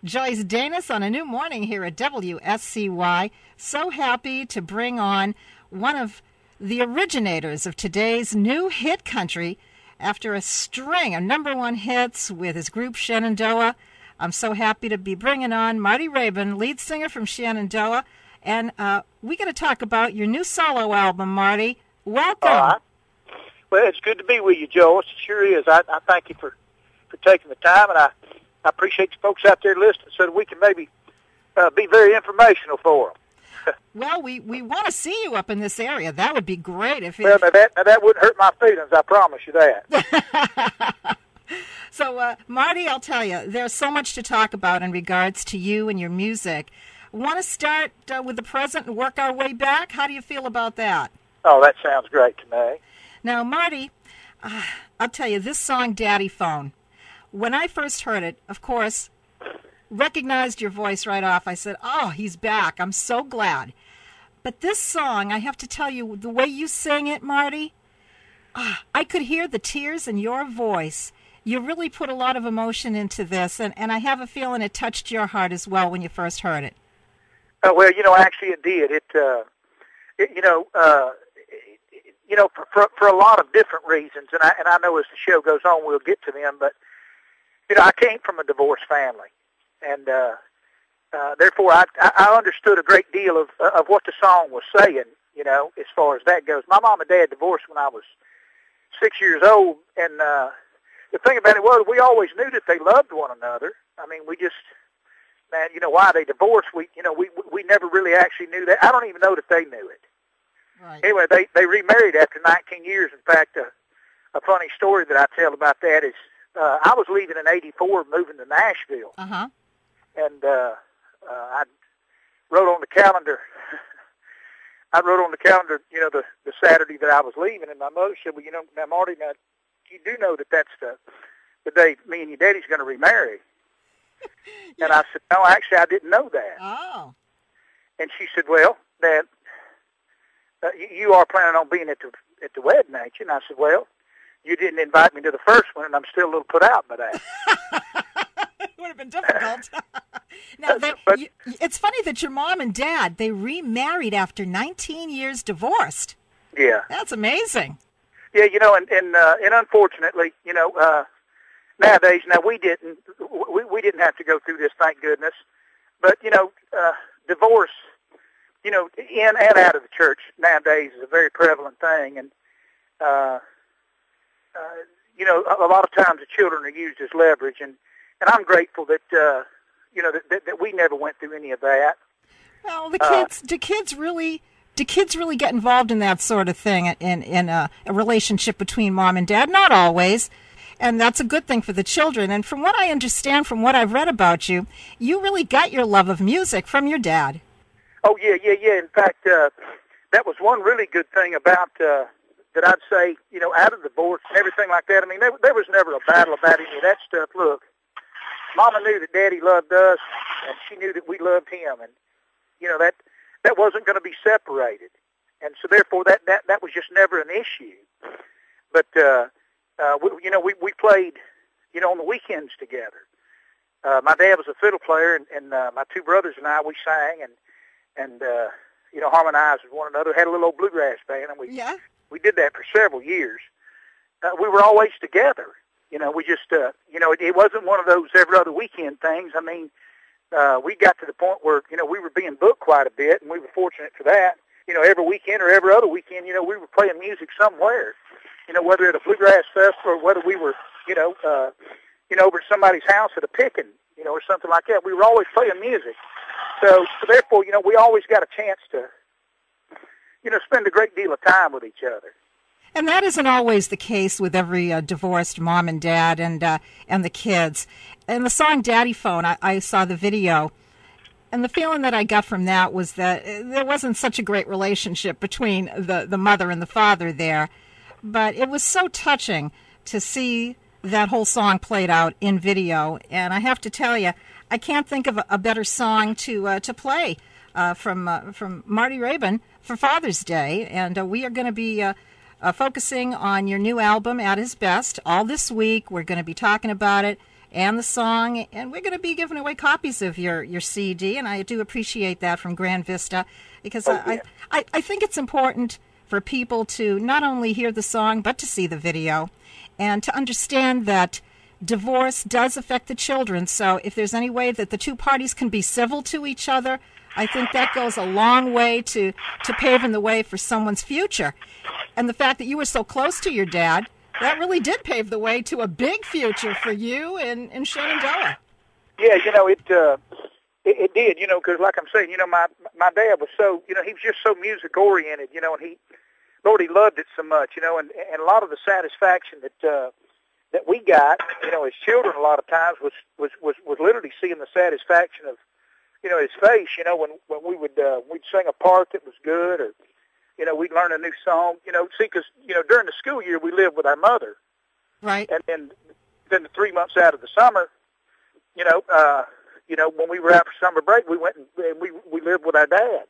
Joyce Danis on a new morning here at WSCY. So happy to bring on one of the originators of today's new hit country after a string of #1 hits with his group Shenandoah. I'm so happy to be bringing on Marty Raybon, lead singer from Shenandoah. And we got to talk about your new solo album, Marty. Welcome. All right. Well, it's good to be with you, Joyce. It sure is. I thank you for taking the time, and I appreciate you folks out there listening so that we can maybe be very informational for them. Well, we want to see you up in this area. That would be great. Well, now that wouldn't hurt my feelings, I promise you that. So, Marty, I'll tell you, there's so much to talk about in regards to you and your music. Want to start with the present and work our way back? How do you feel about that? Oh, that sounds great to me. Now, Marty, I'll tell you, this song, Daddy Phone, when I first heard it, of course, recognized your voice right off. I said, oh, he's back. I'm so glad. But this song, I have to tell you, the way you sing it, Marty, I could hear the tears in your voice. You really put a lot of emotion into this, and I have a feeling it touched your heart as well when you first heard it. Well, actually it did. For a lot of different reasons, and I know as the show goes on we'll get to them, but, I came from a divorced family, and therefore I understood a great deal of what the song was saying, as far as that goes. My mom and dad divorced when I was 6 years old, and the thing about it was we always knew that they loved one another. I mean, we just, man, why they divorced, we never really actually knew that. I don't even know that they knew it. Right. Anyway, they remarried after 19 years. In fact, a funny story that I tell about that is I was leaving in '84, moving to Nashville. Uh-huh. And I wrote on the calendar, the Saturday that I was leaving, and my mother said, well, now, Marty, now, you do know that that's the day me and your daddy's going to remarry. Yeah. And I said, no, actually, I didn't know that. Oh. And she said, well, Dad, you are planning on being at the wedding, ain't you? And I said, well, you didn't invite me to the first one, and I'm still a little put out by that. It would have been difficult. Now, it's funny that your mom and dad, they remarried after 19 years divorced. Yeah. That's amazing. Yeah, and unfortunately, nowadays, now we didn't have to go through this, thank goodness. But, divorce, in and out of the church nowadays is a very prevalent thing. And, a lot of times the children are used as leverage. And I'm grateful that, that we never went through any of that. Well, do kids really get involved in that sort of thing in a relationship between mom and dad? Not always. And that's a good thing for the children. And from what I understand, from what I've read about you, you really got your love of music from your dad. Oh, yeah. In fact, that was one really good thing about that I'd say, out of the divorce and everything like that. I mean, there was never a battle about any of that stuff. Look, Mama knew that Daddy loved us, and she knew that we loved him. And, that wasn't going to be separated. And so, therefore, that was just never an issue. But, we played, on the weekends together. My dad was a fiddle player, and my two brothers and I, we sang and harmonized with one another. Had a little old bluegrass band, and we did that for several years. We were always together. We just, it wasn't one of those every other weekend things. I mean, we got to the point where, we were being booked quite a bit, and we were fortunate for that. Every weekend or every other weekend, we were playing music somewhere. Whether at a bluegrass festival or whether we were, over at somebody's house at a picking, or something like that. We were always playing music. So therefore, we always got a chance to, spend a great deal of time with each other. And that isn't always the case with every divorced mom and dad and the kids. And the song Daddy Phone, I saw the video, and the feeling that I got from that was that there wasn't such a great relationship between the mother and the father there. But it was so touching to see that whole song played out in video. And I have to tell you, I can't think of a better song to play from Marty Raybon for Father's Day. And we are going to be focusing on your new album, At His Best, all this week. We're going to be talking about it. and the song, and we're going to be giving away copies of your CD, and I do appreciate that from Grand Vista, because I think it's important for people to not only hear the song, but to see the video, and to understand that divorce does affect the children. So if there's any way that the two parties can be civil to each other, I think that goes a long way to paving the way for someone's future. And the fact that you were so close to your dad, that really did pave the way to a big future for you in Shenandoah. Yeah, it did, because like I'm saying, my dad was so, he was just so music-oriented, and he loved it so much, and a lot of the satisfaction that we got, as children a lot of times was literally seeing the satisfaction of, his face, when we'd sing a part that was good, or, we'd learn a new song, because, during the school year we lived with our mother. Right. And then the 3 months out of the summer, when we were out for summer break, we went and we lived with our dad.